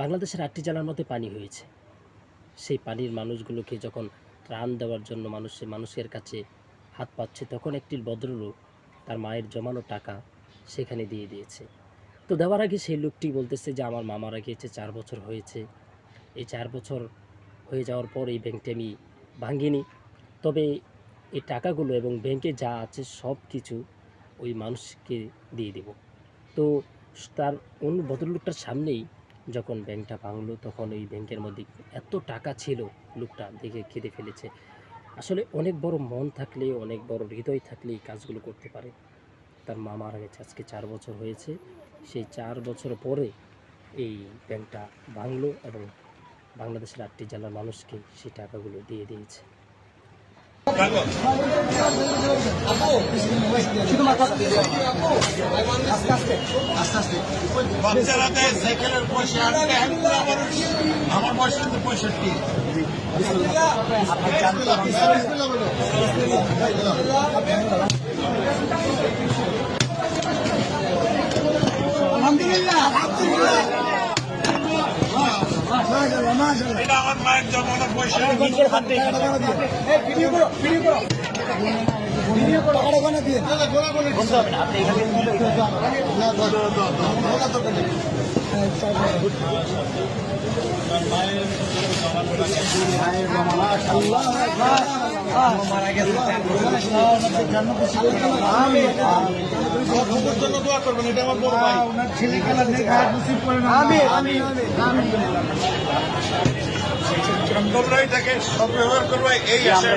বাংলাদেশের ৮টি জেলার মধ্যে পানি হয়েছে। সেই পানির মানুষগুলোকে যখন ত্রাণ দেওয়ার জন্য মানুষের কাছে হাত পাচ্ছে, তখন একটি ভদ্রলোক তার মায়ের জমানো টাকা সেখানে দিয়ে দিয়েছে। তো দেওয়ার আগে সেই লোকটি বলতেছে যে আমার মা মারা গিয়েছে ৪ বছর হয়েছে। এই ৪ বছর হয়ে যাওয়ার পর এই ব্যাংকটি আমি ভাঙিনি, তবে এই টাকাগুলো এবং ব্যাংকে যা আছে সব কিছু ওই মানুষকে দিয়ে দেব। তো তার ভদ্রলোকটার সামনেই যখন ব্যাংকটা ভাঙলো, তখন ওই ব্যাংকের মধ্যে এত টাকা ছিল, লোকটা দেখে কেঁদে ফেলেছে। আসলে অনেক বড় মন থাকলে, অনেক বড় হৃদয় থাকলে এই কাজগুলো করতে পারে। তার মা মারা গেছে আজকে ৪ বছর হয়েছে। সেই ৪ বছর পরে এই ব্যাংকটা ভাঙলো এবং বাংলাদেশের ৮টি জেলার মানুষকে সেই টাকাগুলো দিয়ে দিয়েছে। বাচ্চারাতে সাইকেলের পয়সা আমার বয়স কিন্তু 65। এটা আমার মায়ের জমানো পয়সা। মারা গেছে জন্য দোয়া করবেন। এটা আমার বড় ভাই, ওনার ছেলে খেলা তোমরা এটাকে সব ব্যবহার করবো এই আশা।